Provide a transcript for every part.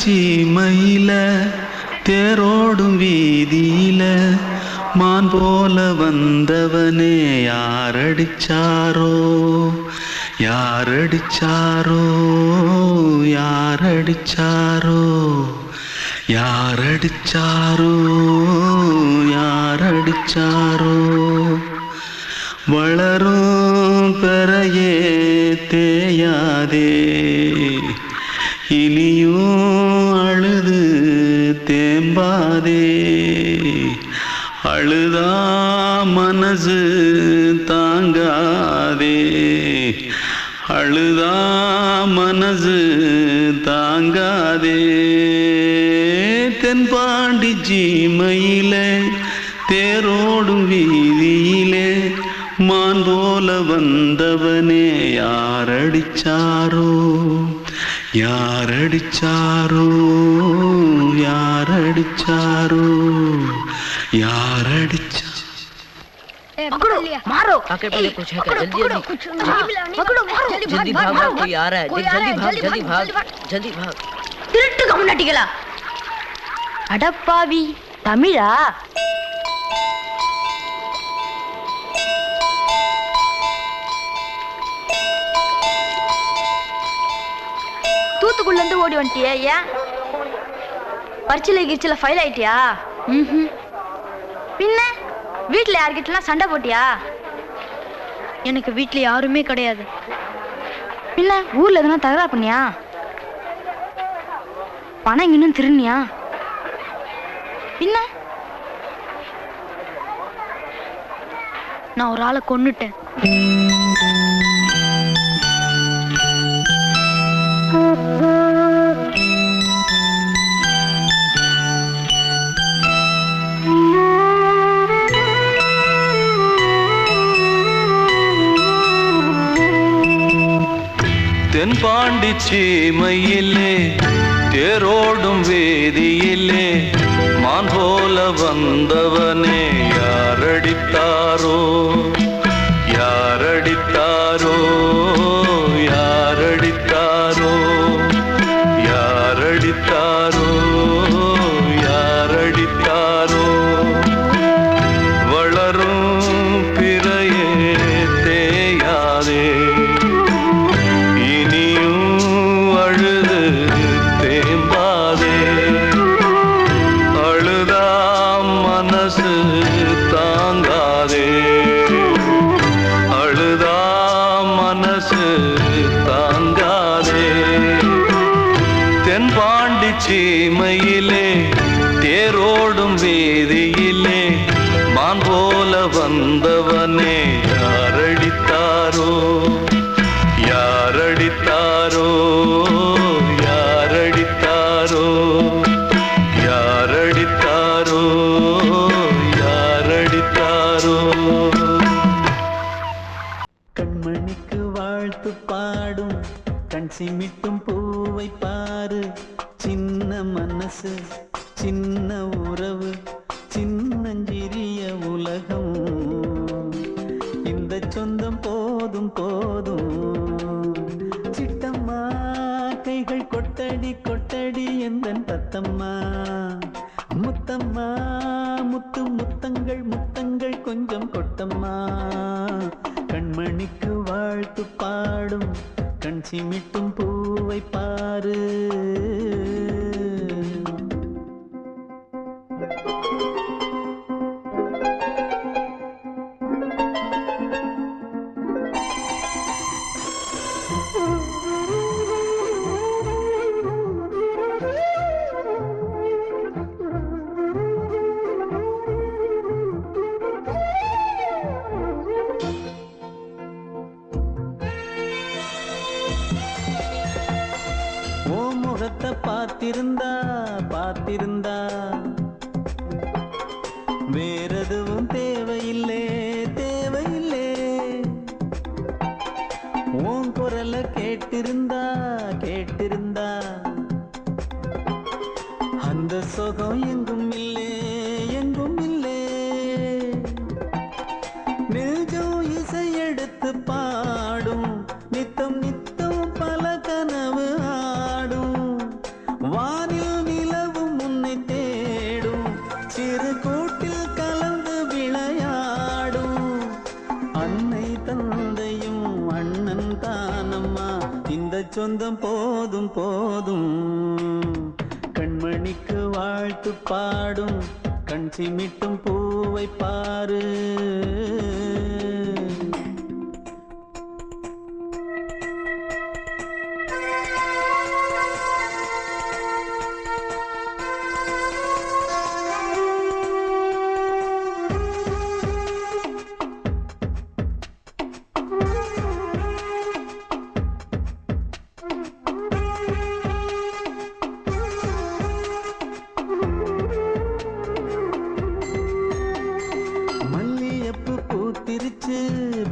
சீமையில தேரோடும் வீதியில மான் போல வந்தவனே யாரடிச்சாரோ யாரடிச்சாரோ யாரடிச்சாரோ யாரடிச்சாரோ யாரடிச்சாரோ வளரும் பெறையே தேயாதே இனியும் அழுது தேம்பாதே அழுதா மனசு தாங்காதே அழுதா மனசு தாங்காதே தென்பாண்டி சீமையிலே தேரோடும் வீதியிலே மான் போல வந்தவனே யாரடிச்சாரோ யாரடிச்சாரோ யாரடிச்சாரோ यारडिचा पकड़ो मारो आके पहले कुछ है क्या जल्दी जल्दी पकड़ो मारो जल्दी भाग कोई आ रहा है जल्दी भाग திருட்டு கம்முனட்டிகளா அடப்பாவி தமிழா தூத்துக்குள்ள இருந்து ஓடி வந்துட்டியா ஏன் பரிச்சையில கிரிச்சில ஃபைல் ஆயிட்டியா பின்ன வீட்டுல யார்கிட்டலாம் சண்டை போட்டியா எனக்கு வீட்டுல யாருமே கிடையாது பின்ன ஊர்ல எதுனா தகராறு பண்ணியா பணம் இன்னும் திருநியா பின்ன நான் ஒரு ஆளை கொன்னுட்டேன் தென்பாண்டி சீமையிலே தேரோடும் வேதியிலே மான் போல வந்தவனே யாரடித்தாரோ யாரடித்தாரோ யாரடித்தாரோ யாரடித்தாரோ யாரடித்தாரோ வளரும் பிறையே தேயாதே தென்பாண்டி சீமையிலே தேரோடும் வேதியிலே மான் போல வந்தவனே யாரடித்தாரோ யாரடித்தாரோ யாரடித்தாரோ யாரடித்தாரோ யாரடித்தாரோ கண்மணிக்கு வாழ்த்து பாடும் கண் சிமிட்டும் பூவை பாரு சின்ன மனசு சின்ன உறவு சின்னஞ்சிறிய உலகம் இந்த சொந்தம் போதும் போதும் சிட்டம்மா கைகள் கொட்டடி கொட்டடி எந்தன் தத்தம்மா முத்தம்மா முத்து முத்தங்கள் முத்தங்கள் கொஞ்சம் கொட்டம்மா கண்மணிக்கு வாழ்த்து பாடும் கண் சிமிட்டும் பூவை பாரு முகத்தை பார்த்திருந்தா பார்த்திருந்தா வேறெதுவும் தேவையில்லை தேவையில்லை உன் குரலை கேட்டிருந்தா கேட்டிருந்தா அந்த சுகம் எங்கும் இல்லை எங்கும் இல்லை நெஞ்சம் இசை எடுத்து பாடும் நித்தம் நித்தம் பல கனவு ஆடும் வானி சொந்தம் போதும் போதும். கண்மணிக்கு வாழ்த்து பாடும் கண் சிமிட்டும் பூவை பாரு. பூத்திருச்சு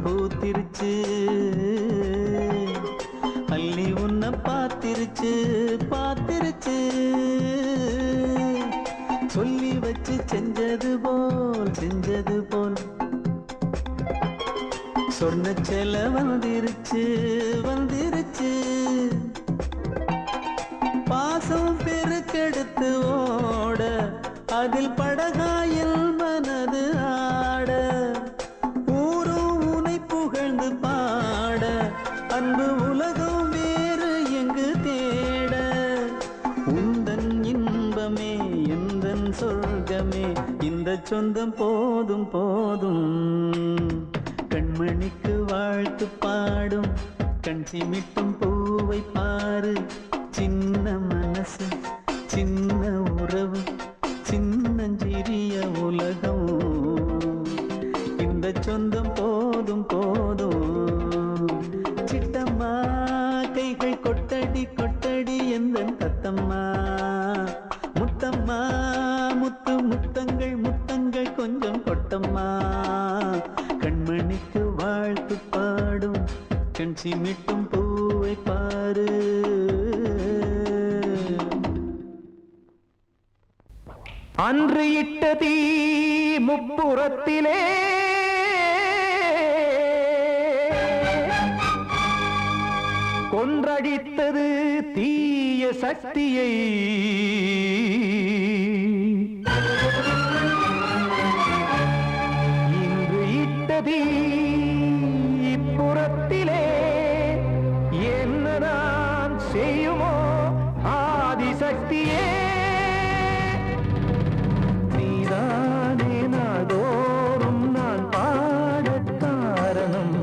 பூத்திருச்சு அள்ளி உன்னை பார்த்திருச்சு பார்த்திருச்சு. சொல்லி வச்சு செஞ்சது போல் சொன்ன செல வந்துருச்சு வந்துருச்சு. பாசம் பெருக்கெடுத்து ஓட அதில் படகாயில் மனது ஆட. புகழ்ந்து பாட அன்பு உலகம் வேறு எங்கு தேட. உந்தன் இன்பமே எந்தன் சொர்க்கமே இந்த சொந்தம் போதும் போதும். கண்மணிக்கு வாழ்த்து பாடும் கண் சிமிட்டும் பூவை பாரு. சின்ன மனசு சின்ன உறவு சின்னஞ்சிறிய உலகம் இந்த சொந்தம் போதும் போதும். சிட்டம்மா கைகள் கொட்டடி கொட்டடி எந்தன் தத்தம்மா. முத்தம்மா முத்து முத்தங்கள் முத்தங்கள் கொஞ்சம் கொட்டம்மா. கண்மணிக்கு வாழ்த்து பாடும் கண் சிமிட்டும் பூவை பாரு. அன்று இட்ட தீ முப்புறத்திலே கொன்றடித்தது தீய சக்தியை. இன்று இட்டதி இப்புறத்திலே என்னதான் செய்யுமோ ஆதிசக்தியே. நீதானே நாள்தோறும் நான் பாடக் காரணம்.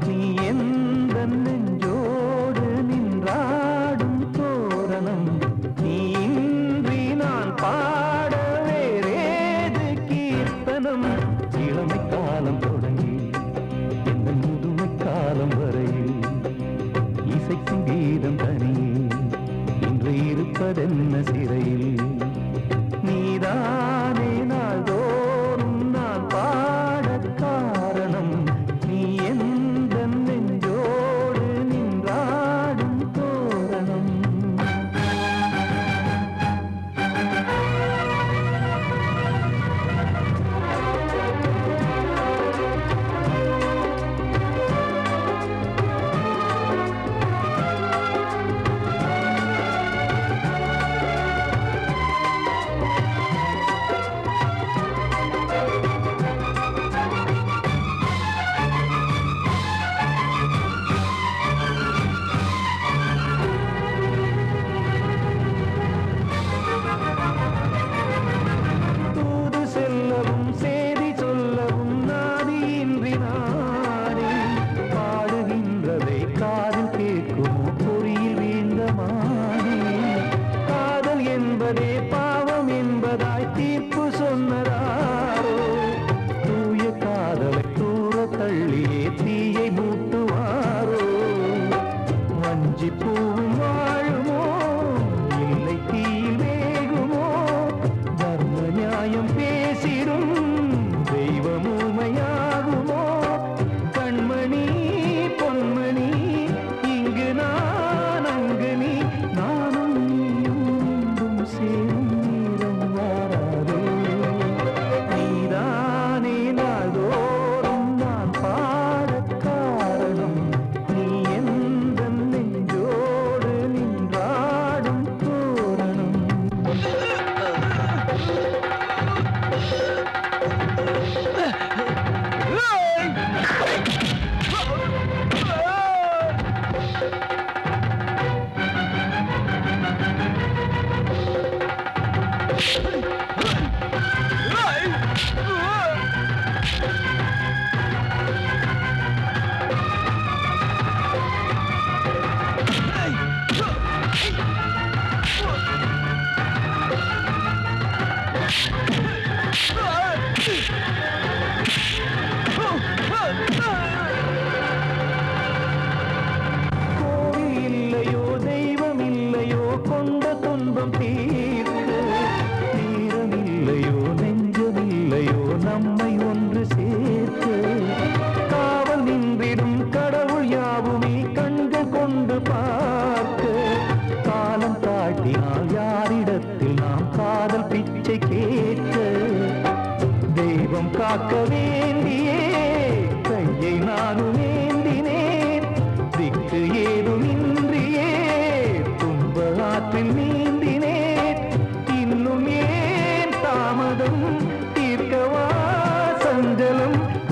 நீ எந்த நெஞ்சோடு நின்றாடும் தோரணம். நீ இன்றி நான் பாட வேறேது கீர்த்தனம். இளமை காலம் தொடங்கி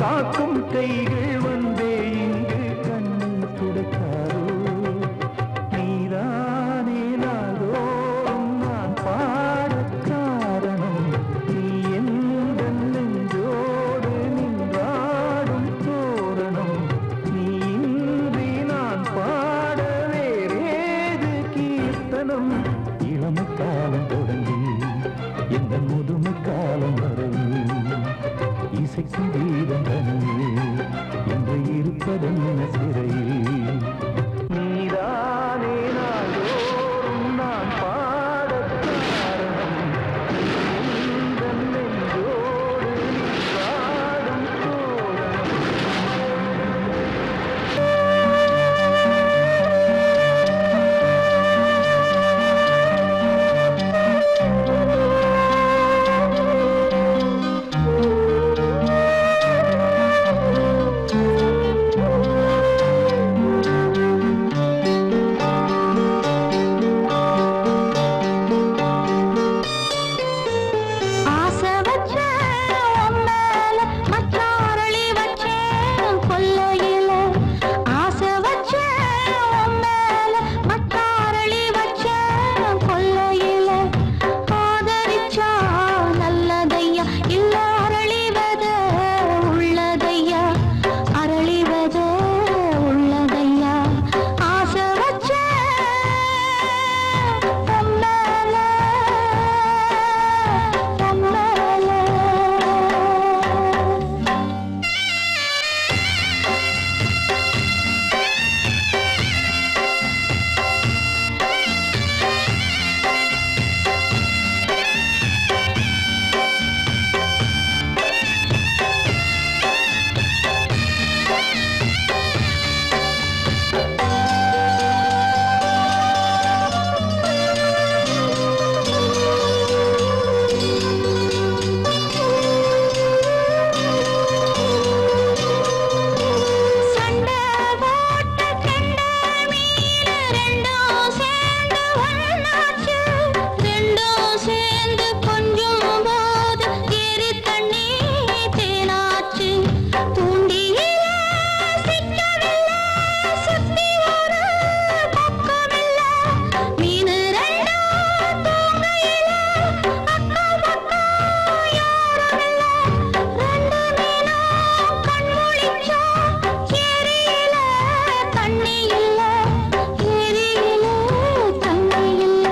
காக்கும் கைகள் வந்தே இங்கு கண்ணீர் துடைக்காரோ நீதானே நாள்தோறும் நான் பாடக் காரணம் நீ எந்த நெஞ்சோடு நின்றாடும் தோரணம் நீ இன்றி நான் பாட வேறேது கீர்த்தனம் இளமை காலம் தொடங்கி எந்த முதுமை காலம் வரை இசைக்கும் வீதம் தனியே என்று இருப்பதென்ன சிறையில் நீதானே நாள்தோறும் நான் பாடக் காரணம் எந்த நெஞ்சோடு நின்றாடும் தோரணம் ஆசை வச்ச மேல மச்சாரளி வச்சேன் கொல்லையில ஆசை வச்ச மேல மச்சாரளி வச்சேன் கொல்லையில ஆதரிச்சா நல்லதையா இல்ல அரளிவத உள்ளதையா அரளிவத உள்ளதையா ஆசை வச்ச மேல சண்டை போட்ட கண்ட மீன் ரெண்டும் சேர்ந்து ஒண்ணாச்சு ரெண்டும் சேர்ந்து கொஞ்சம் போது ஏறி தண்ணி தேனாச்சு தூண்டியில சிக்கவில்லை சுத்தி ஒரு பக்கமில்லை மீன் ரெண்டும் தூங்கையில அக்கம் பக்கம் யாருமில்லை ரெண்டு மீனும் கண் முழிச்சா ஏரியில தண்ணி இல்ல ஏரியில தண்ணி இல்ல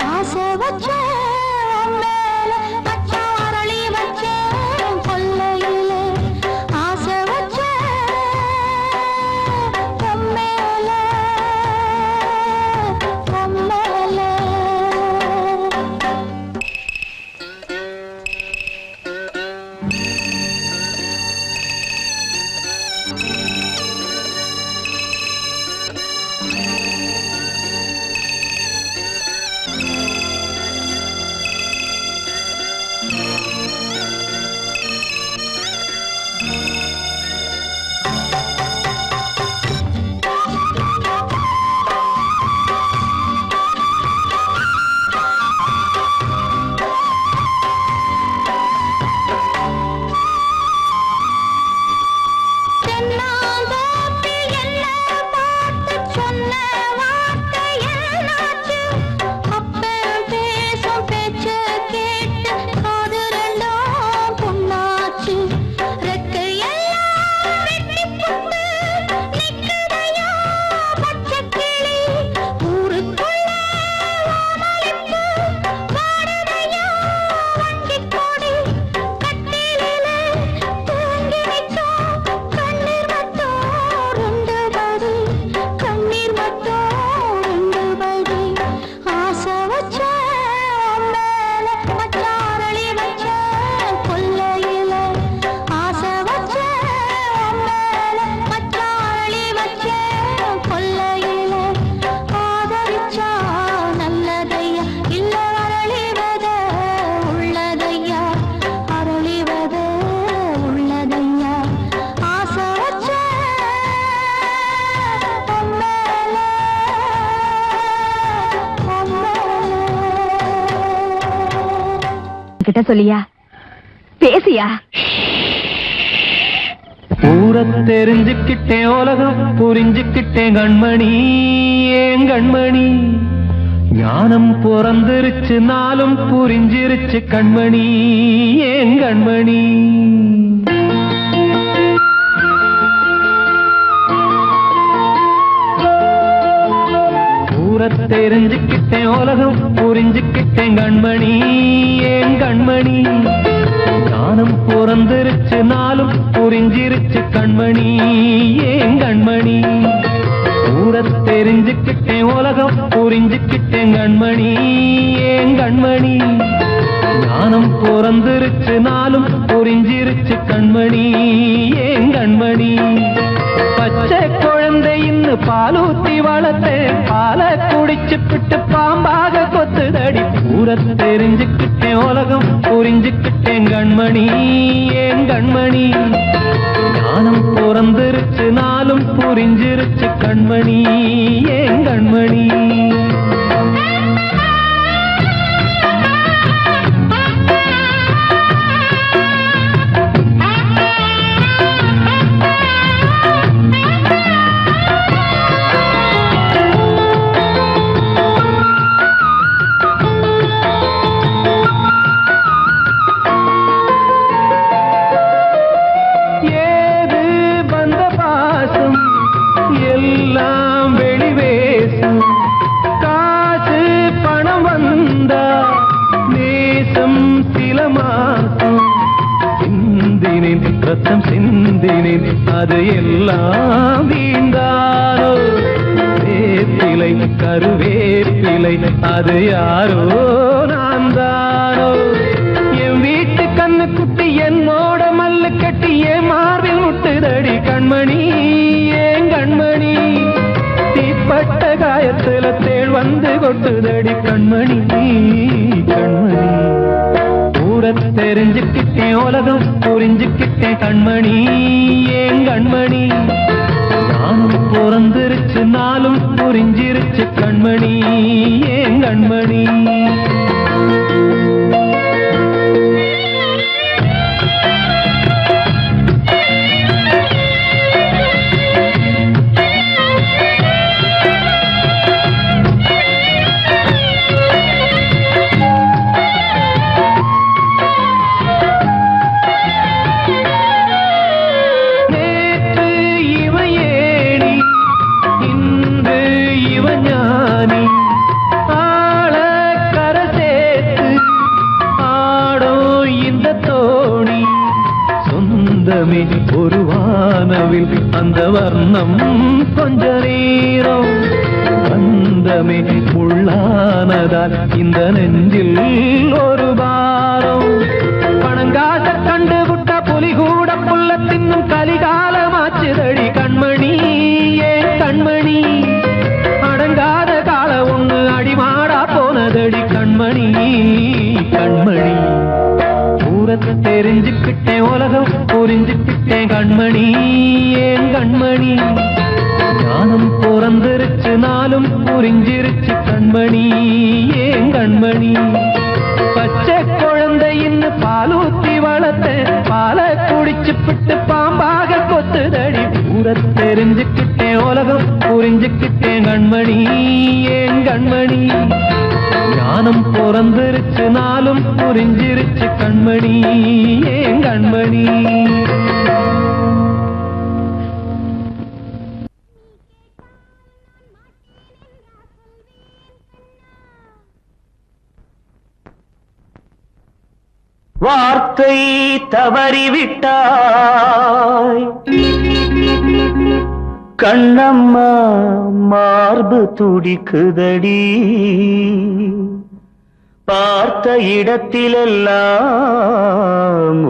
ஆசை வச்ச மேல மச்சாரளி வச்சேன் கொல்லையில ஆசை வச்ச மேல தென்னாந்தோப்பில் என்ன பார்த்து சொன்ன வார்த்தை என்னாச்சு அப்பன் பேசும் பேச்ச கேட்டு காது ரெண்டும் புண்ணாச்சு ரெக்கையெல்லாம் வெட்டி போட்டு நிக்குதையா பச்சை கிளி ஊருக்குள்ள ஓமளிப்பு வாடுதையா வண்டிக் கொடி கட்டிலில தூங்கி நிற்கும் கண்ணீர் மட்டும் ரெண்டு படி ஆசை வச்ச மேல மச்சாரளி வச்ச கொல்லையில ஆசை வச்ச மேல மச்சாரளி வச்ச கொல்லையில ஆதரிச்சா நல்லதையா இல்ல அரளிவத உள்ளதையா அரளிவத உள்ளதையா ஆசை வச்ச கிட்ட சொல்லியா பேசியா ஊரை தெரிஞ்சுக்கிட்டேன் உலகம் புரிஞ்சுக்கிட்டேன் கண்மணி ஏன் கண்மணி ஞானம் பிறந்திருச்சு நாளும் புரிஞ்சிருச்சு கண்மணி ஏன் கண்மணி ஊரை தெரிஞ்சுக்கிட்டேன் உலகம் புரிஞ்சுக்கிட்டேன் கண்மணி ஏன் கண்மணி ஞானம் பிறந்திருச்சு நாளும் புரிஞ்சிருச்சு கண்மணி ஏன் கண்மணி ஊரை தெரிஞ்சுக்கிட்டேன் உலகம் புரிஞ்சுக்கிட்டேன் கண்மணி ஏன் கண்மணி ஞானம் பிறந்திருச்சு நாளும் புரிஞ்சிருச்சு கண்மணி ஏன் கண்மணி பச்சை குழந்தை இன்னும் பாலூத்தி வளர்த்தேன் பாலை குடிச்சுப்பிட்டு பாம்பாக கொத்துதடி ஊரை தெரிஞ்சுக்கிட்டேன் உலகம் புரிஞ்சுக்கிட்டேன் கண்மணி ஏன் கண்மணி ஞானம் பிறந்திருச்சு நாளும் புரிஞ்சிருச்சு கண்மணி ஏன் கண்மணி ரத்தம் சிந்தினேன் அது எல்லாம் வீண்டானோ வேப்பிலை கருவேப்பிலை அது யாரோ நான் தானோ என் வீட்டு கண்ணு குட்டி என்னோட மல்லு கட்டி என் மார்பில் முட்டுதடி கண்மணி ஏன் கண்மணி தீப்பட்ட காயத்துல தேள் வந்து கொட்டுதடி கண்மணி கண்மணி ஊரை தெரிஞ்சுக்கிட்டேன் உலகம் புரிஞ்சுக்கிட்டேன் கண்மணி ஏன் கண்மணி ஞானம் பிறந்திருச்சு நாளும் புரிஞ்சிருச்சு கண்மணி ஏன் கண்மணி ஒரு வானவில் அந்த வர்ணம் கொஞ்ச நேரம் வந்தமே உள்ளானதால் இந்த நெஞ்சில் ஒரு பாரம் பணங்காச கண்டு விட்ட புலி கூட புல்ல தின்னும் கலிகாலமாச்சுதடி கண்மணி ஏன் கண்மணி அடங்காத கால ஒண்ணு அடிமாடா போனதடி கண்மணி கண்மணி தெரிஞ்சுக்கிட்டேன் உலகம் புரிஞ்சுக்கிட்டேன் கண்மணி ஏன் கண்மணி ஞானம் பிறந்திருச்சு நாளும் புரிஞ்சிருச்சு கண்மணி ஏன் கண்மணி பச்சை குழந்தை இன்னும் பாலூத்தி வளர்த்தேன் பாலை குடிச்சுப்பிட்டு பாம்பாக கொத்துதடி ஊரை தெரிஞ்சுக்கிட்டேன் உலகம் புரிஞ்சுக்கிட்டேன் கண்மணி ஏன் கண்மணி ஞானம் பிறந்திருச்சு நாளும் புரிஞ்சிருச்சு கண்மணி ஏன் கண்மணி வார்த்தை தவறிவிட்டாய் கண்ணம்மா மார்பு துடிக்குதடி பார்த்த இடத்திலெல்லாம்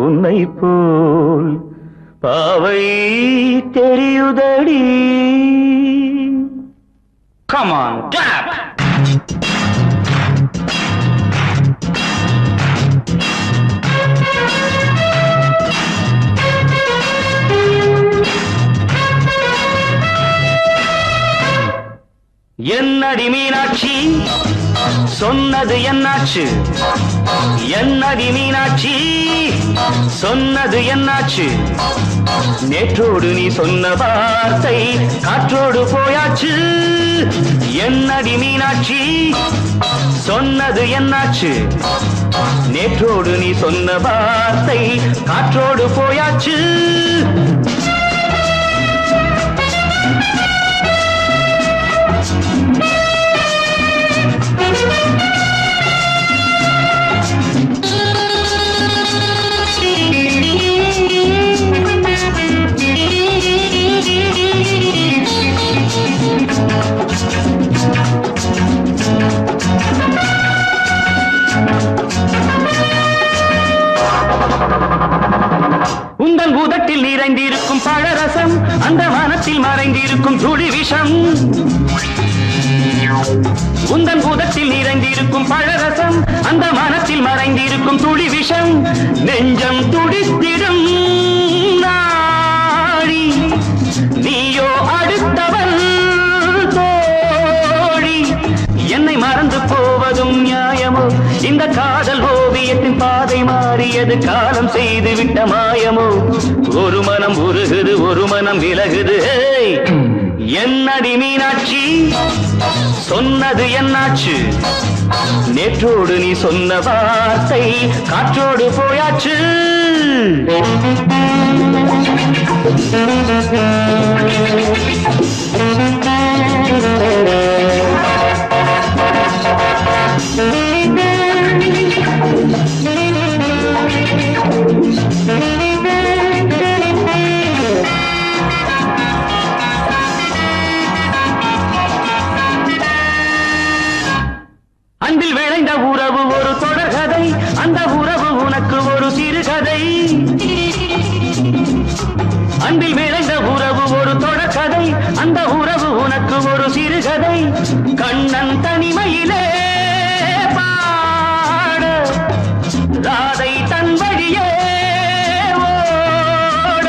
உன்னை போல் பாவை தெரியுதடி. Come on, clap! என்னடி மீனாட்சி சொன்னது என்னாச்சு? என்னடி மீனாட்சி சொன்னது என்னாச்சு? நேற்றோடு நீ சொன்ன வார்த்தை காற்றோடு போயாச்சு. என்னடி மீனாட்சி சொன்னது என்னாச்சு? நேற்றோடு நீ சொன்ன வார்த்தை காற்றோடு போயாச்சு. உந்தன் பூதத்தில் நிறைந்திருக்கும் பழரசம், அந்த மனத்தில் மறைந்திருக்கும் துளி விஷம். உந்தன் பூதத்தில் நிறைந்திருக்கும் பழரசம், அந்த மனத்தில் மறைந்திருக்கும் துளி விஷம். நெஞ்சம் துடித்திடும் நாடி, நீயோ அடுத்தவள் தோழி. என்னை மறந்து போவதும் நியாயமோ? இந்த காதல் ஓவியத்தின் பாதை மாறியது, காலம் செய்து விட்ட மாயமோ? ஒரு மனம் உருகுது, ஒரு மனம் விலகுது. என்னடி மீனாட்சி சொன்னது என்னாச்சு? நேற்றோடு நீ சொன்ன வார்த்தை காற்றோடு போயாச்சு. அன்பில் விளைந்த உறவு ஒரு தொடர்கதை, அந்த உறவு உனக்கு ஒரு சிறுகதை. அன்பில் விளைந்த உறவு ஒரு தொடர்கதை, அந்த உறவு உனக்கு ஒரு சிறுகதை. கண்ணன் தனிமையிலே பாட, ராதை தன் வழியே ஓட.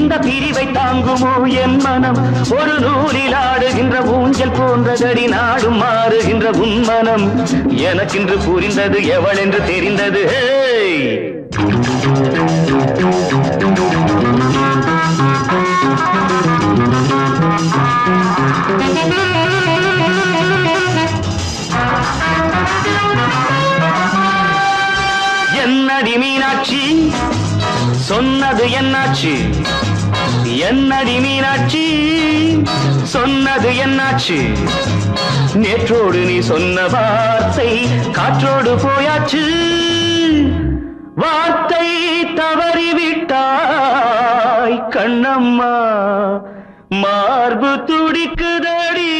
இந்த பிரிவை தாங்குமோ என் மனம்? ஒரு நூலில் ஆடுகின்ற ஊஞ்சல் போன்றதடி, நாடும் மாறுகின்ற உன்மனம். எனக்கென்று புரிந்தது எவள் என்று தெரிந்தது. என்னடி மீனாட்சி சொன்னது என்னாச்சு? என்னடி மீனாட்சி சொன்னது என்னாச்சு? நேற்றோடு நீ சொன்ன வார்த்தை காற்றோடு போயாச்சு. வார்த்தை தவறிவிட்டாய் கண்ணம்மா, மார்பு துடிக்குதடி.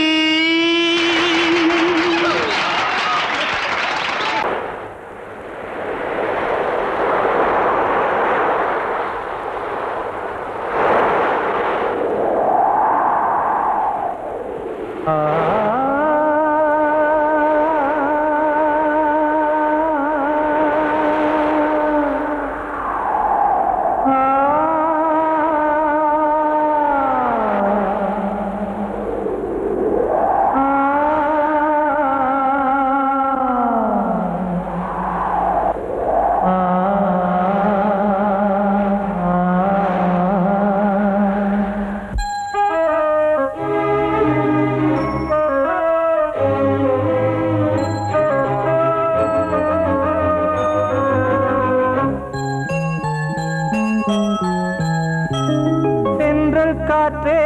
காற்றே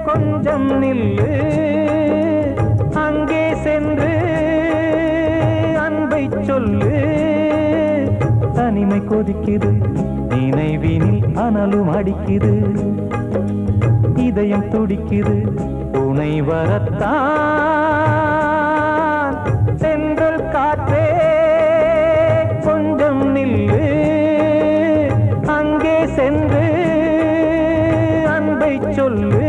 கொஞ்சம் நில்லு, அங்கே சென்று அன்பை சொல்லு. தனிமை கொதிக்குது, நினைவினில் அனலும் அடிக்குது, இதயம் துடிக்குது துணை வரத்தான். சென்றல் காற்றே கொஞ்சம் நில்லு, அங்கே சென்று அன்பை சொல்லு.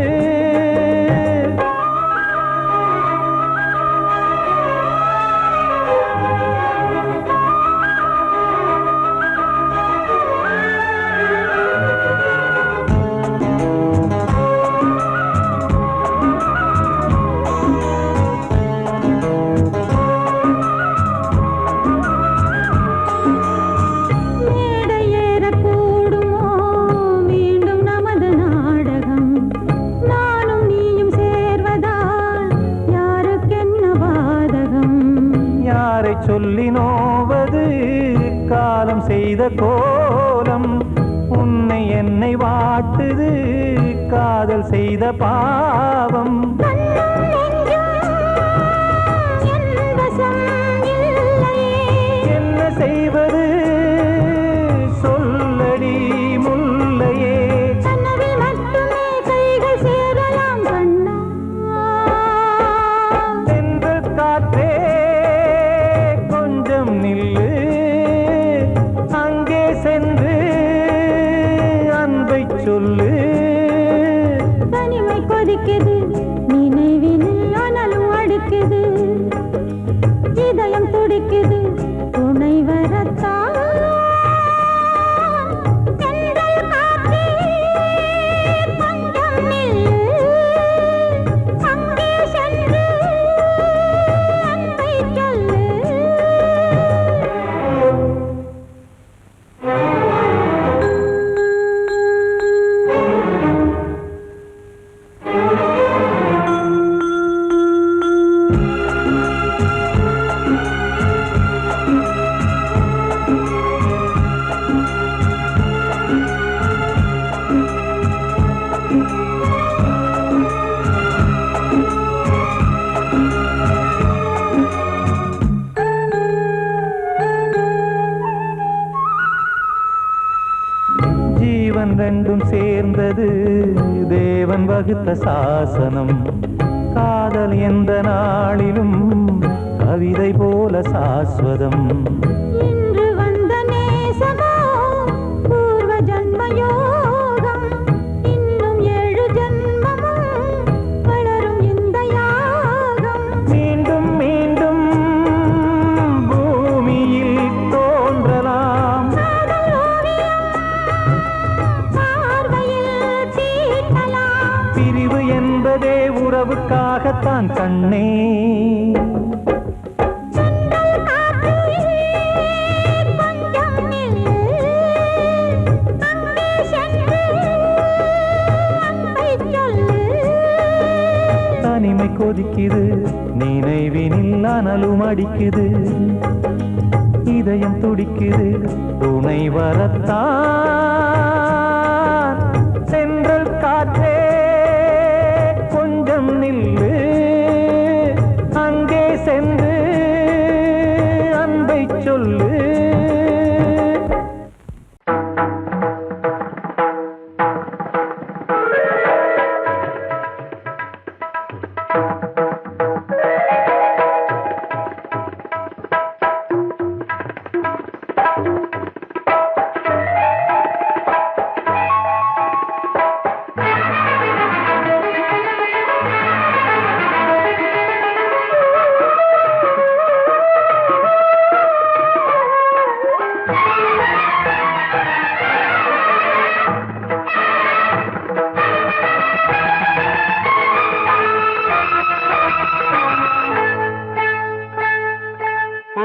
செய்த கோலம் உன்னை என்னை வாட்டுது காதல் செய்த பாவம் என்ன செய்வது சொல்லடி முல்லையே சென்று காற்றே கொஞ்சம் நில்லு அங்கே சென்று அன்பை சொல்லு தனிமை கொதிக்குது நினைவினில் அனலும் அடிக்குது இதயம் துடிக்குது துணை வரத்தான் தென்றல் காற்றே கொஞ்சம் நில்லு அங்கே சென்று அன்பை சொல்லு ஜீவன் ரெண்டும் சேர்ந்தது தேவன் வகுத்த சாசனம் காதல் எந்த நாளிலும் கவிதை போல சாஸ்வதம் இன்று வந்த நேசமோ பூர்வ ஜன்ம யோகம் இன்னும் 7 ஜன்மமும் வளரும் இந்த யாகம் மீண்டும் மீண்டும் பூமியில் தோன்றலாம் காதல் ஓவியம் பார்வையில் தீட்டலாம் பிரிவு என்பதே உறவுக்காகத்தான் கண்ணே தென்றல் காற்றே கொஞ்சம் நில்லு அங்கே சென்று அன்பை சொல்லு தனிமை கொதிக்குது நினைவினில் அனலும் அடிக்குது இதயம் துடிக்குது துணை வரத்தான் சென்றல் காற்றே கொஞ்சம் நில்லு அங்கே சென்று அன்பை சொல்லு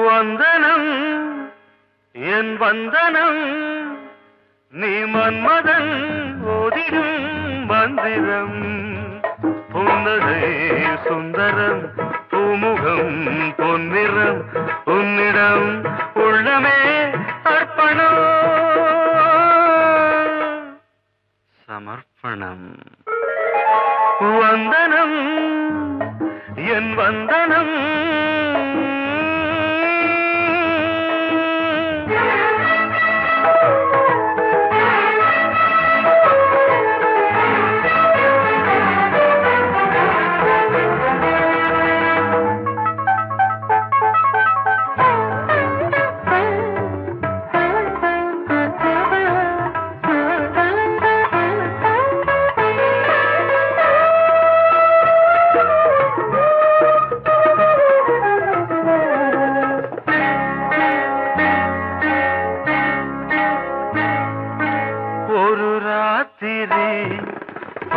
வந்தனம் என் வந்தனம் நீ மன்மதன் ஓதிடும் மந்திரம் புன்னகை சுந்தரம் பூமுகம் பொன்னிறம் உன்னிடம் உள்ளமே அர்ப்பணம் சமர்ப்பணம் வந்தனம் என் வந்தனம்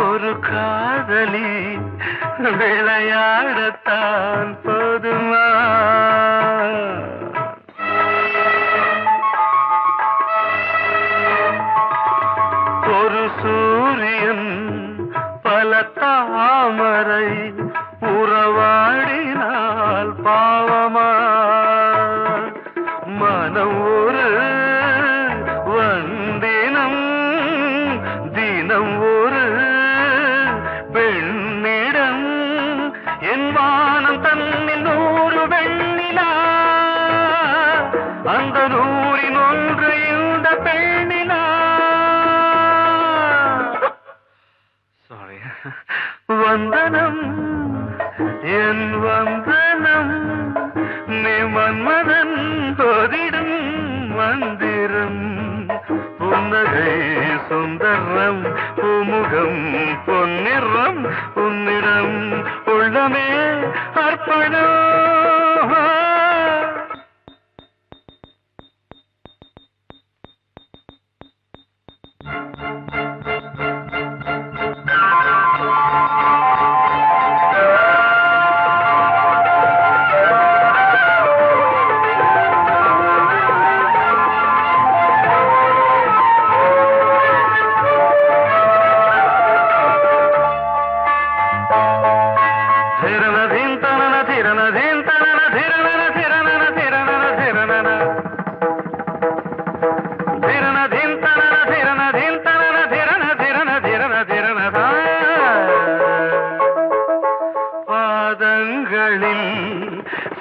ஒரு காதலி விளையாடத்தான் போதுமா ஒரு சூரியன் பல தாமரை உறவாடினால் பாவமா மனம் ஒரு தினம் ஒரு பெண்ணிடம் என் வானம் தன்னில் 100 வெண்ணிலா அந்த 100 ஒன்று இந்த பெண்ணிலா சாரி வந்தனம் என் வந்தனம் நீ மன்மதன் போதிடும் மந்திரம் புன்னகை சுந்தரம் பூமுகம் பொன்னிறம் உன்னிடம் உள்ளமே அர்ப்பணம்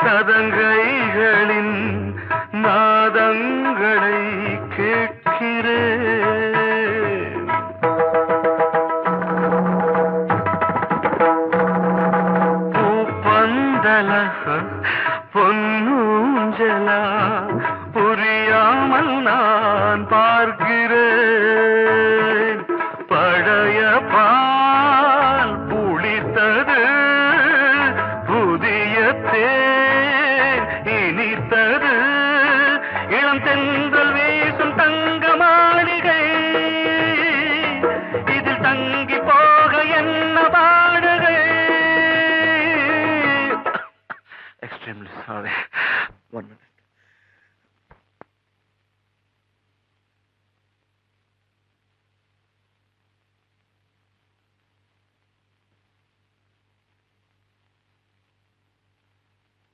சதங்கைகளின் நாதங்களை கேட்கிறேன் பூப்பந்தல பொன்னூஞ்சலா புரியாமல் நான் பார்க்கிறேன் பழைய பால் புளித்தது புதிய தேன் இனித்தது இளம் தென்றல் வீசும் தங்க மாளிகை இதில் தங்கி போக என்ன பாடுகை எக்ஸ்ட்ரீம்லி சாரி 1 minute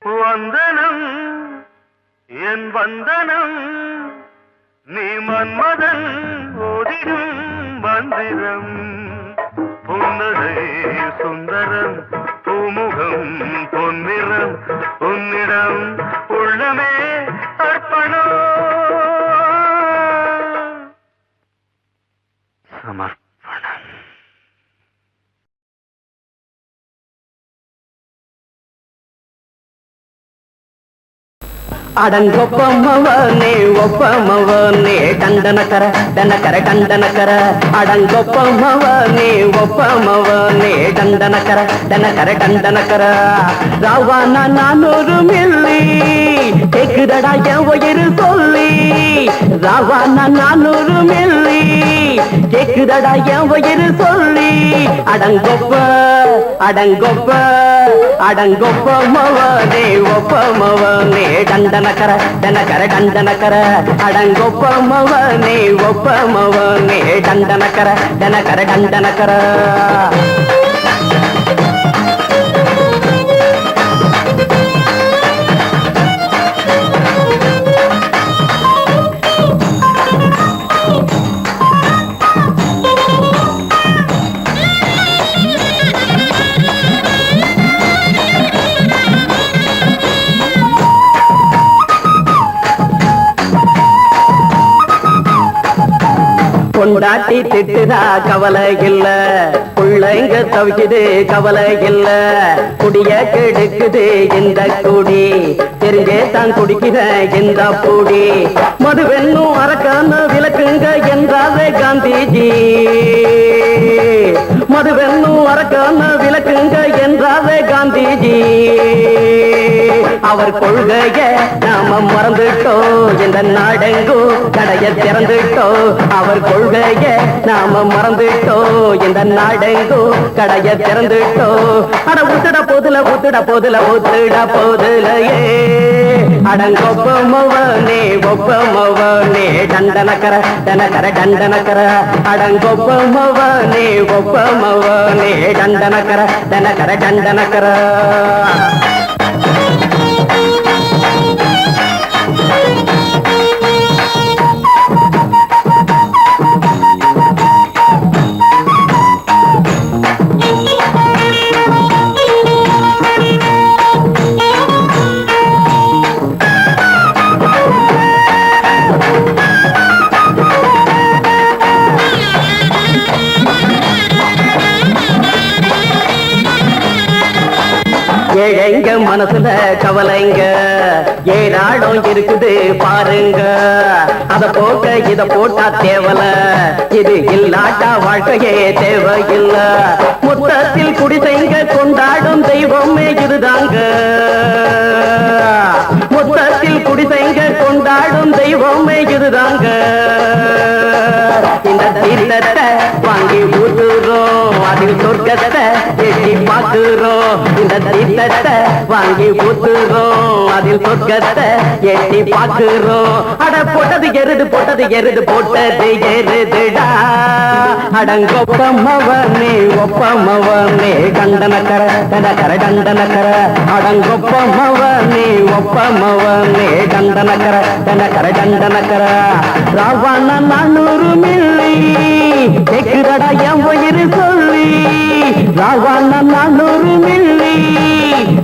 வந்தனம் என் வந்தனம் நீ மன்மதன் ஓதிடும் மந்திரம் புன்னகை சுந்தரம் பூமுகம் பொன்னிறம் உன்னிடம் உள்ளமே அர்ப்பணம் சமர்ப்பணம் அடங்கொப்பமவனே ஒப்பமவனே டண்டனக்கர டனக்கர டண்டனக்கர அடங்கொப்பமவனே ஒப்பமவனே டண்டனக்கர டனக்கர டண்டனக்கர ராவானா 400 மில்லி கேக்குதடா என் உயிர் சொல்லி ராவானா 400 மில்லி கேக்குதடா என் உயிர் சொல்லி அடங்கொப்ப அடங்கொப்ப அடங்கொப்பமவனே ஒப்பமவனே டண்டனக்கர டனக்கர டண்டனக்கர அடங்கொப்பமவனே ஒப்பமவனே டண்டனக்கர டனக்கர டண்டனக்கர பொண்டாட்டி திட்டுதா கவலை இல்ல பிள்ளைங்க தவிக்குது கவலை இல்ல குடிய கெடுக்குது இந்த குடி தெரிஞ்சே தான் குடிக்கிற இந்த பூடி மதுவென்னும் அரக்கான விளக்குங்க என்றாரே காந்திஜி மதுவென்னும் அரக்கான விளக்குங்க என்றாரே காந்திஜி அவர் கொள்கைய நாம மறந்துட்டோம் இந்த நாடெங்கும் கடைய திறந்துட்டோம் அவர் கொள்கைய நாம மறந்துட்டோம் இந்த நாடெங்கும் கடைய திறந்துட்டோம் அட ஊத்துட போதுல ஊத்துட போதுல ஊத்துட போதுலையே அடங்கொப்பமவனே ஒப்பமவனே டண்டனக்கர டனக்கர டண்டனக்கர அடங்கொப்பமவனே ஒப்பமவனே டண்டனக்கர டனக்கர டண்டனக்கர ஏழைங்க மனசுல கவலைங்க ஏராளம் இருக்குது பாருங்க. அத போக்க இத போட்டா தேவல, இது இல்லாட்டா வாழ்க்கையே தேவையில்ல. மொத்தத்தில் குடிசைங்க கொண்டாடும் தெய்வமே இதுதாங்க. மொத்தத்தில் குடிசைங்க கொண்டாடும் தெய்வமே இதுதாங்க. இந்த தீர்த்தத்தை வாங்கி ஊத்துறோம், அதில் சொர்க்கத்தை எட்டி பார்க்கிறோம். இந்த தீர்த்தத்தை வாங்கி ஊத்துறோம், அதில் சொர்க்கத்தை எட்டி பார்க்கிறோம். அட போட்டது எருது போட்டது எருது போட்டது எருதுடா. அடங்கொப்பமவனே ஒப்பமவனே கண்டனக்கர கண்டக்கர கண்டனக்கர. அடங்கொப்பமவனே ஒப்பமவனே கண்டனக்கர கண்டக்கர கண்டனக்கர. ராவண 400 மில்லி கேக்குதடா என் உயிர் சொல்லி. ராவண 400 மில்லி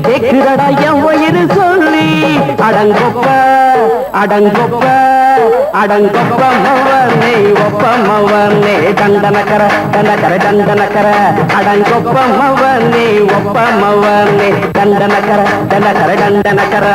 கேக்குதடா என் உயிர் சொல்லி. அடங்கொப்ப அடங்கொப்ப அடங்கொப்பமவனே ஒப்பமவனே கண்டனக்கர கண்டக்கர கண்டனக்கர. அடங்கொப்பமவனே ஒப்பமவனே கண்டனக்கர கண்டக்கர கண்டனக்கர.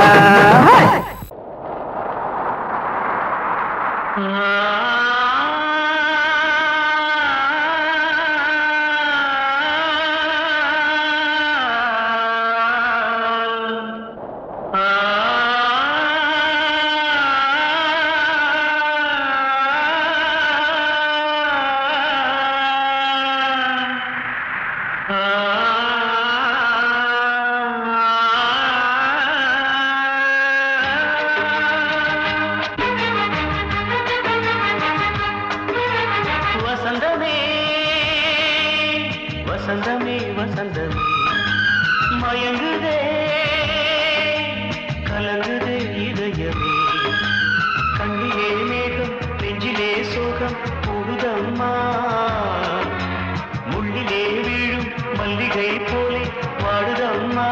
வசந்தமே வசந்தமே வசந்தமே மயங்குதே கலங்குதே இதயமே. கண்ணிலே மேகம் நெஞ்சிலே சோகம் கூடுதம்மா. முள்ளிலே வீழும் மல்லிகை போலே வாடுதம்மா.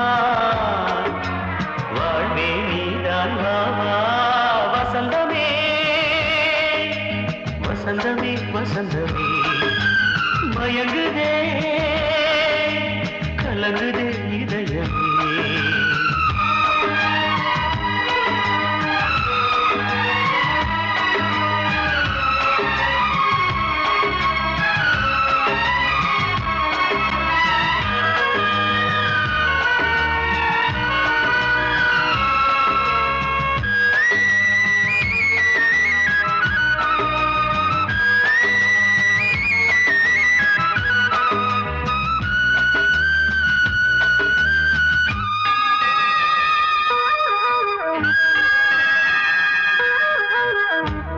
வாழ்வே நீதான் வாவா. வசந்தமே வசந்தமே வசந்தமே மயங்குதே கலங்குதே இதயமே.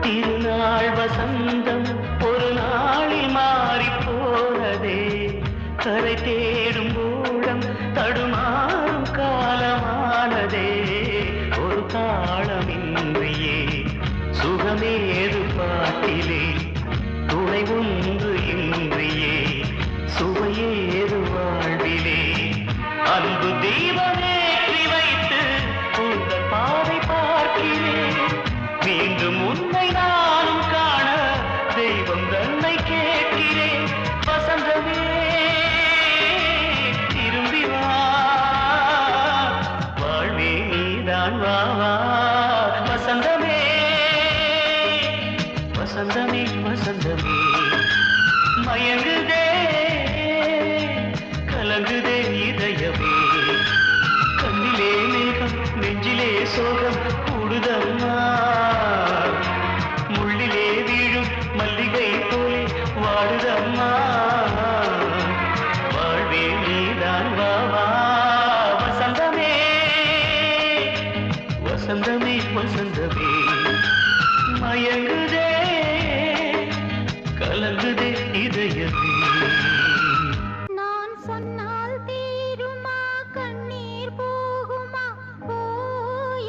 திருநாள் வசந்தம் ஒரு நாளில் மாறி போனதே. கரை தேடும் ஊழம் தடுமாறும் காலமானதே. ஒரு தாளமின்றியே சுகமேது பாட்டிலே. துணை ஒன்று இன்றியே சுவையேது வாழ்விலே. அன்பு தீபமேற்றி வைத்து உங்கள் பாதை பார்க்கிறேன். மீண்டும் உன்னை நானும் காண தெய்வம் தன்னை கேட்கிறேன். வசந்தமே திரும்பி வா, வாழ்வே நீதான் வா வா. வசந்தமே வசந்தமே வசந்தமே மயங்குதே கலங்குதே இதயமே. கண்ணிலே மேகம் நெஞ்சிலே சோகம் கூடுதம்மா. முள்ளிலே வீழும் மல்லிகை போலே வாடுதம்மா. வாழ்வே நீதான் வா வா. வசந்தமே வசந்தமே வசந்தமே மயங்குதே கலங்குதே இதயமே. நான் சொன்னால் தீருமா கண்ணீர் போகுமா? ஓ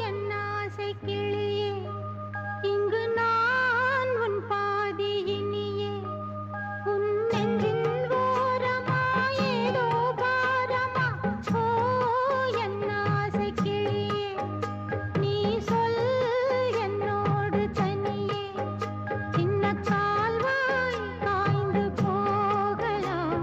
என் ஆசை கிளியே, இங்கு நான் உன் பாதி இனியே. உன் நெஞ்சின் ஓரமா ஏதோ பாரமா? ஓ என் ஆசை கிளியே, நீ சொல் என்னோடு தனியே. சின்ன கால்வாய் காய்ந்து போகலாம்,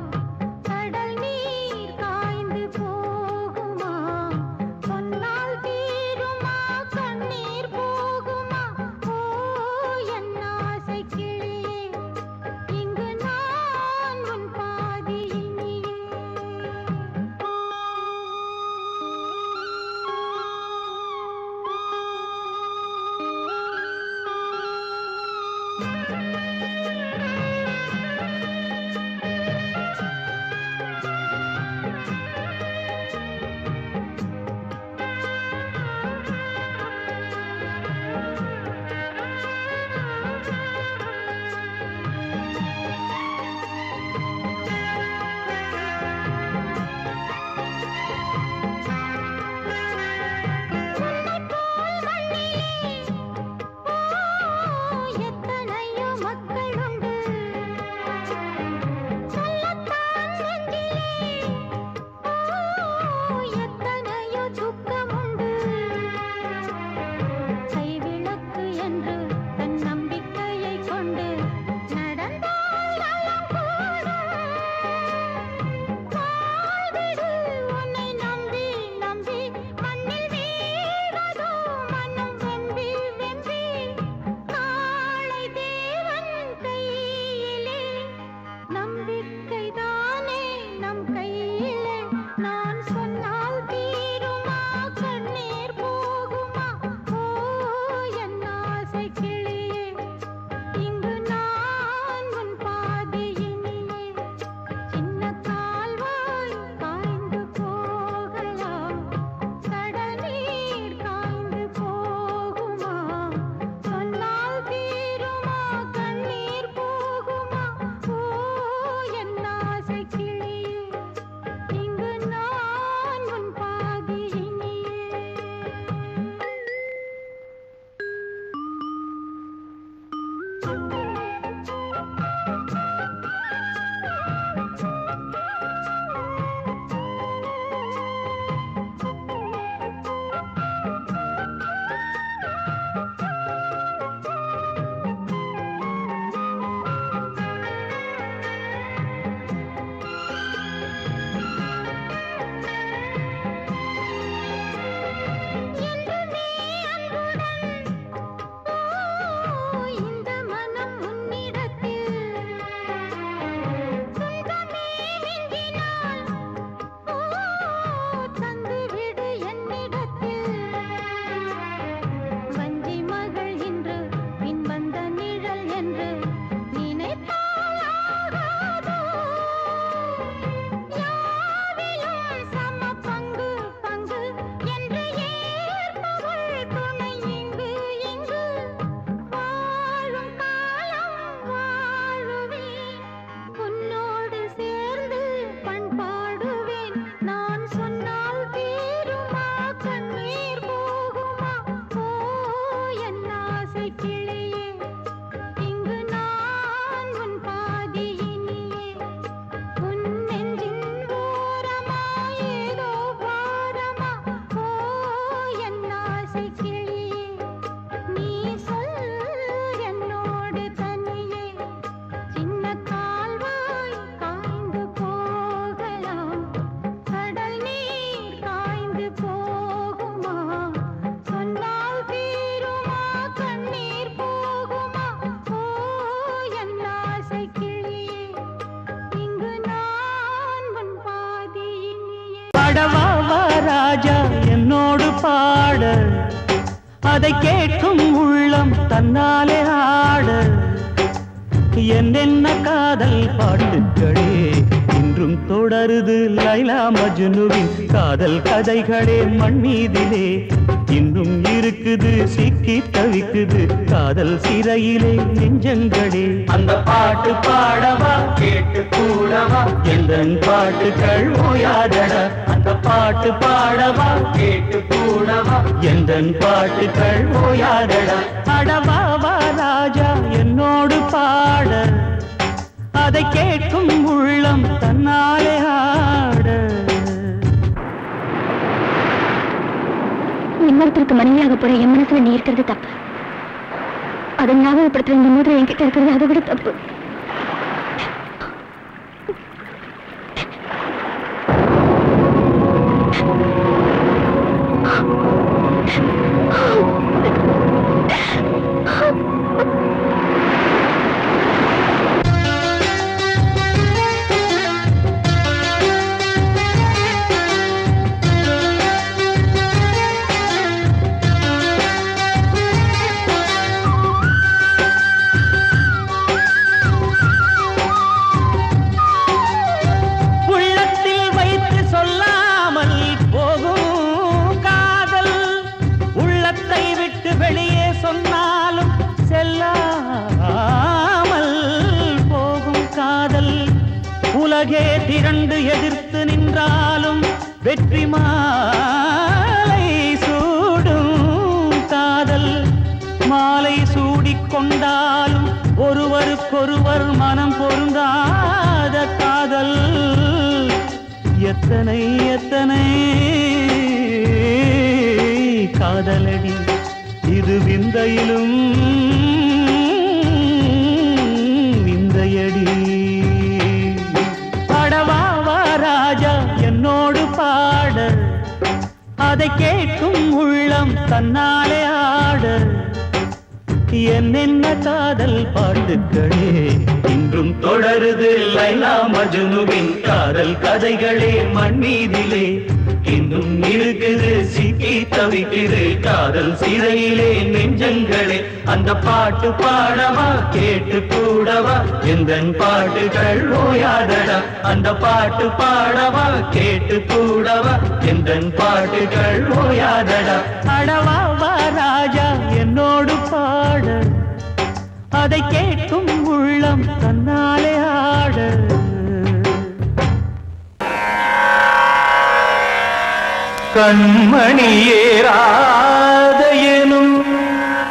அதை கேட்கும் உள்ளம் தன்னாலே ஆட என்னென்ன காதல் பாட்டுக்களே இன்றும் தொடருது லைலா மஜ்னுவின் காதல் கதைகளே மண் மீதிலே இன்னும் இருக்குது சிக்கி தவிக்குது காதல் சிறையிலே நெஞ்சங்களே அந்த பாட்டு பாடவா கேட்டு கூடவா எந்தன் பாட்டுகள் ஓயாதடா அந்த பாட்டு பாடவா கேட்டு கூடவா எந்தன் பாட்டுகள் ஓயாதடா அடவாவா ராஜா என்னோடு பாட அதை கேட்கும் உள்ளம் தன்னாலே ஆட இன்னொருத்தருக்கு மனைவியாக போற என் மனசுல நீ இருக்கிறது தப்பு அதை ஞாபகப்படுத்துற இந்த மோதிரம் என்கிட்ட இருக்கிறது அதை விட தப்பு உலகே திரண்டு எதிர்த்து நின்றாலும் வெற்றி மாலை சூடும் காதல் மாலை சூடிக்கொண்டாலும் ஒருவருக்கொருவர் மனம் பொருந்தாத காதல் எத்தனை எத்தனை காதலடி இது விந்தையிலும் விந்தையடி ராஜா என்னோடு பாட அதை கேட்கும் உள்ளம் தன்னாலே ஆட என்னென்ன காதல் பாட்டுக்களே இன்றும் தொடருது லைலா மஜ்னுவின் காதல் கதைகளே மண் மீதிலே இன்னும் இருக்குது சிக்கி தவிக்குது காதல் சிறையிலே நெஞ்சங்களே அந்த பாட்டு பாடவா கேட்டு கூடவா எந்தன் பாட்டுகள் ஓயாதடா அந்த பாட்டு பாடவா கேட்டு கூடவா எந்தன் பாட்டுகள் ஓயாதடா அடவாவா ராஜா என்னோடு பாட அதை கேட்கும் உள்ளம் தன்னாலே ஆட கண்மணியே ராதையனும்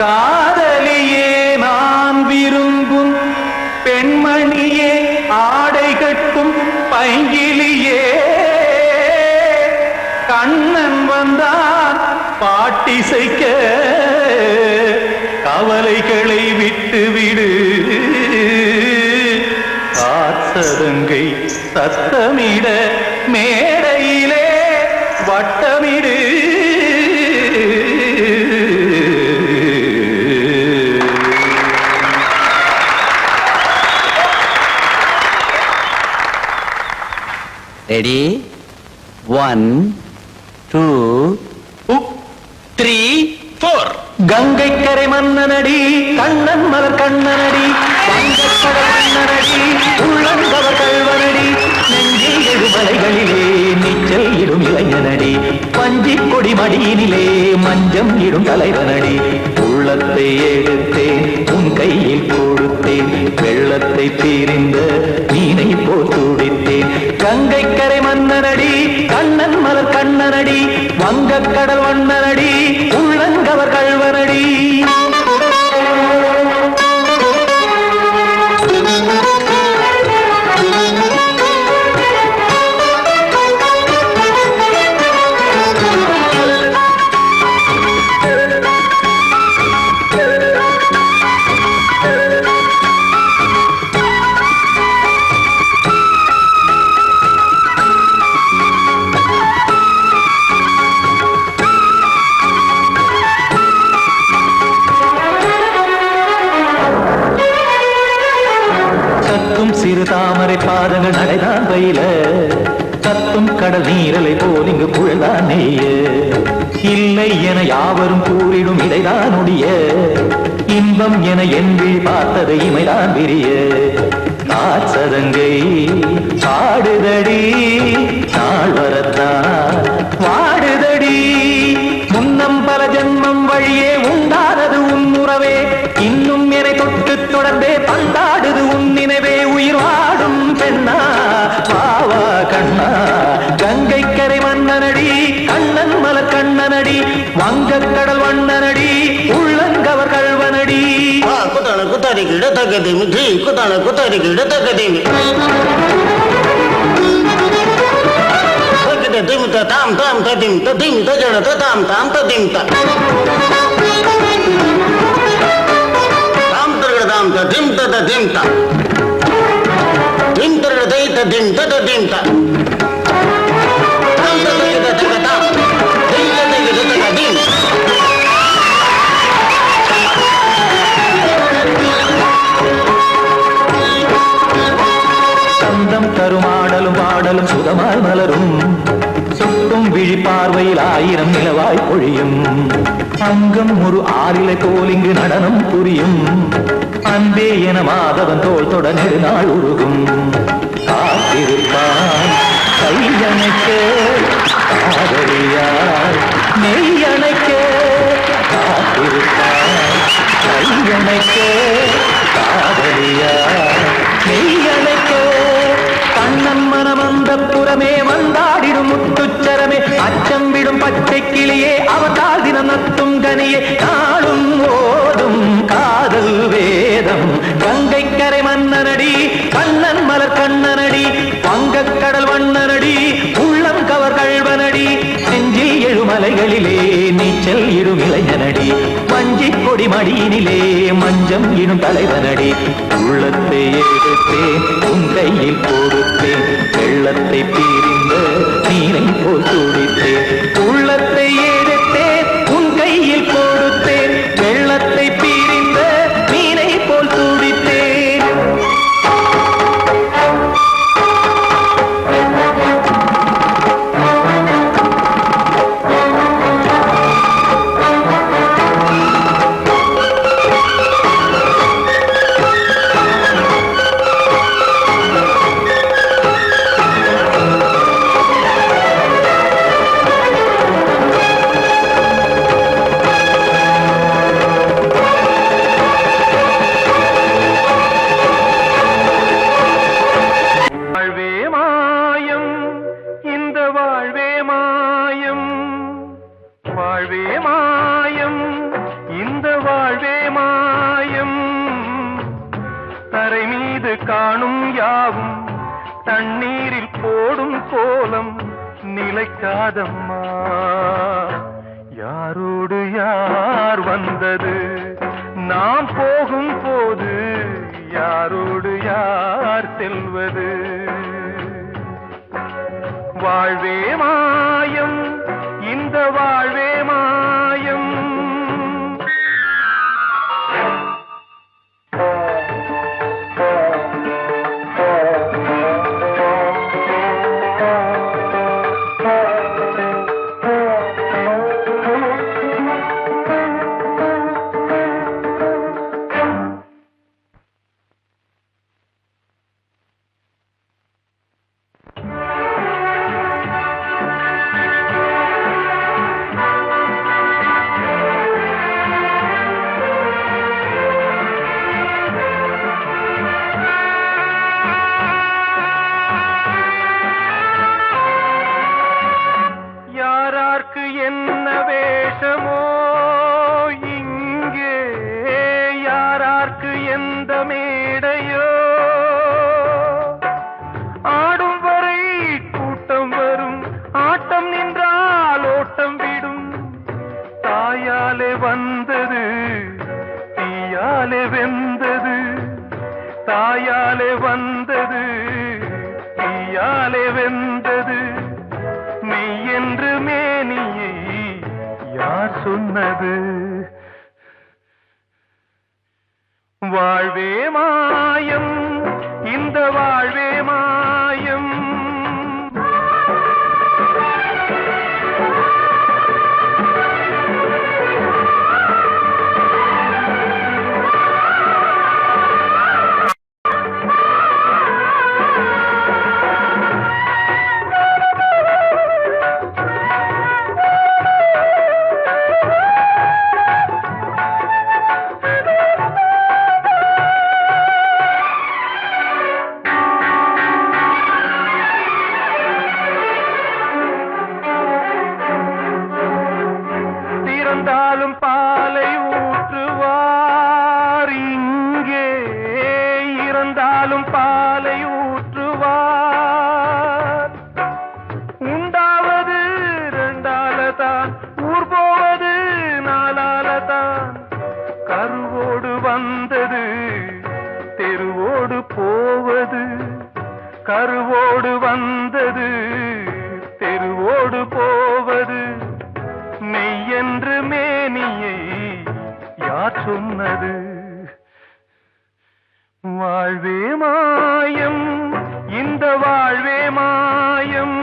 காதலியே நான் விரும்பும் பெண்மணியே ஆடை கட்டும் பைங்கிலியே கண்ணன் வந்தான் பாட்டிசைக்க கவலைகளை விட்டுவிடு காத்ததங்கை சத்தமிட மேடையிலே வட்டமிடு ரெடி 1 2 3 4 கங்கை கரை மன்னனடி கண்ணன் மலர் கண்ணனடி வங்கக்கடல் மன்னனடி உள்ளங்கவர் கல்வனடி நெஞ்சில் எழுமலைகளிலே நீச்சல் இடும் இளைஞனடி பஞ்சிக் கொடி மடியினிலே மஞ்சம் இடும் தலைவனடி உள்ளத்தை எடுத்தேன் உன் கையில் கொடுத்தேன் வெள்ளத்தை தீரிந்த மீனை போல் துடித்தேன் கங்கை கரை மன்னனடி கண்ணன் மலர் கண்ணனடி வங்கக்கடல் வண்ணனடி உள்ளங்கவர் கல்வனடி சிறு தாமரை பாதங்கள் நடைதான் பயில கத்தும் கடல் நீரலை போல் இங்கு புழல்தான் நெய்ய இல்லை என யாவரும் கூறிடும் இதைதான் ஒடிய இன்பம் என என்பி பார்த்தது இமைதான் விரிய காற்சதங்கை பாடுதடி நாள் வரத்தான் வாடுதடி முன்னம் பல ஜென்மம் வழியே உண்டானது உன் உறவே இன்னும் என்னை தொட்டு தொடர்ந்தே பந்தாடுது உன் நினைவே உயிர் வாடும் பெண்ணா வாவா கண்ணா கங்கை கரை மன்னனடி கண்ணன் மலர் கண்ணனடி வங்கக் கடல் வண்ணனடி உள்ளங்கவர் கல்வனடி குத்தான குத்தாரி கிட தக்கதேமி ஜி குத்தான குத்தாரி கிட தக்கதேமி திம் தாம் தாம் ததிம் ததிம் தஜட தாம் தாம் ததிம் தாம் தரகட தாம் ததிம் ததிம் தாம் திம் தரகட தை ததிம் ததிம் தாம் தாம் தரகட தகதாம் தை தகட தகதிம் சந்தம் தருமாடலும் பாடலும் சுதமாய் மலரும் சுட்டும் விழி பார்வையில் ஆயிரம் நிலவாய் பொழியும் அங்கம் ஒரு ஆறிலை போல் இங்கு நடனம் புரியும் அன்பே என மாதவன் தோள் தொட நெடுநாள் உருகும் காத்திருப்பான் கையணைக்க காதலியார் நெய்யணைக்க காத்திருப்பான் கையணைக்க காதலியார் நெய்யணைக்க கண்ணன் மனமந்த புறமே வந்தாடிடும் முத்துச்சரமே அச்சம் விடும் பச்சை கிளியே அவதால் தினம் நத்தும் கனியே நாளும் ஓதும் காதல் வேதம் கங்கை கரை மன்னனடி கண்ணன் மலர் கண்ணனடி வங்கக் கடல் வண்ணனடி உள்ளம் கவர் கழ்வனடி நெஞ்சில் எழுமலைகளிலே நீச்சல் இடும் இளைஞனடி வஞ்சி கொடி மடியினிலே மஞ்சம் இடும் தலைவனடி உள்ளத்தை எடுத்தேன் உன் கையில் கொடுத்தேன் வெள்ளத்தை பிரிந்த நீரை போல் துடித்தேன் உள்ளத்தை எடுத்தேன் உன் கையில் கொடுத்தேன் வெள்ளத்தை பிரிந்த நீரை போல் துடித்தேன் காணும் யாவும் தண்ணீரில் போடும் கோலம் நிலைக்காதம்மா யாரோடு யார் வந்தது நாம் போகும் போது யாரோடு யார் செல்வது வாழ்வே மாயம் இந்த வாழ்வே மாயம் என்ன வேஷமோ இங்கே யாரார்க்கு எந்த மேடையோ ஆடும் வரை கூட்டம் வரும் ஆட்டம் நின்றால் ஓட்டம் விடும் தாயாலே வந்தது தீயாலே வெந்தது தாயாலே வந்தது தீயாலே வெந்தது மெய் என்று மேனியை யார் சொன்னது வாழ்வே மாயம் இந்த வாழ்வே மாயம் கருவோடு வந்தது தெருவோடு போவது மெய்யென்று மேனியை யார் சொன்னது வாழ்வே மாயம் இந்த வாழ்வே மாயம்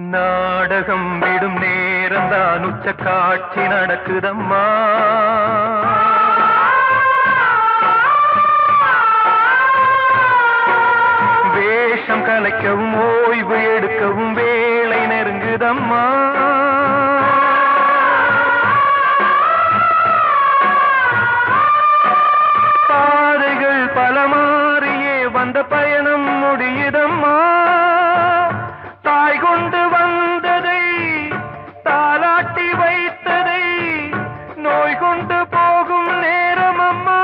நாடகம் விடும் நேரம் தான் உச்ச காட்சி நடக்குதம்மா வேஷம் கலைக்கவும் ஓய்வு எடுக்கவும் வேளை நெருங்குதம்மா பாதைகள் பல மாறியே வந்த பயணம் முடியுதம்மா தாய் கொண்டு வந்ததை தாலாட்டி வைத்ததை நோய் கொண்டு போகும் நேரம் அம்மா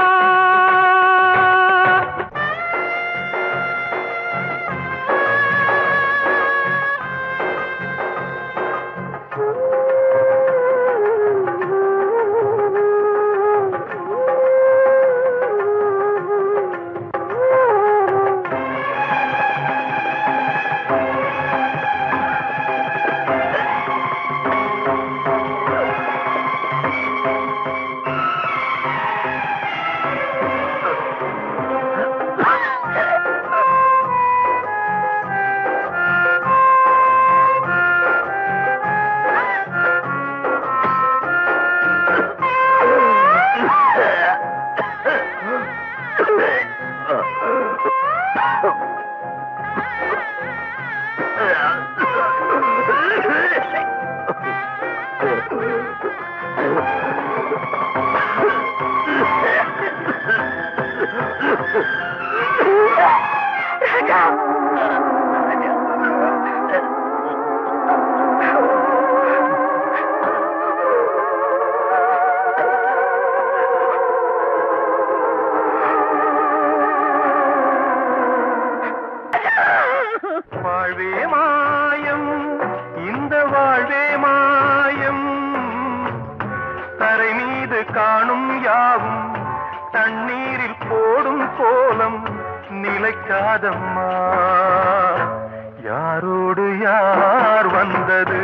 வாழ்வே மாயம் இந்த வாழ்வே மாயம் தரை மீது காணும் யாவும் தண்ணீரில் போடும் கோலம் நிலைக்காதம்மா யாரோடு யார் வந்தது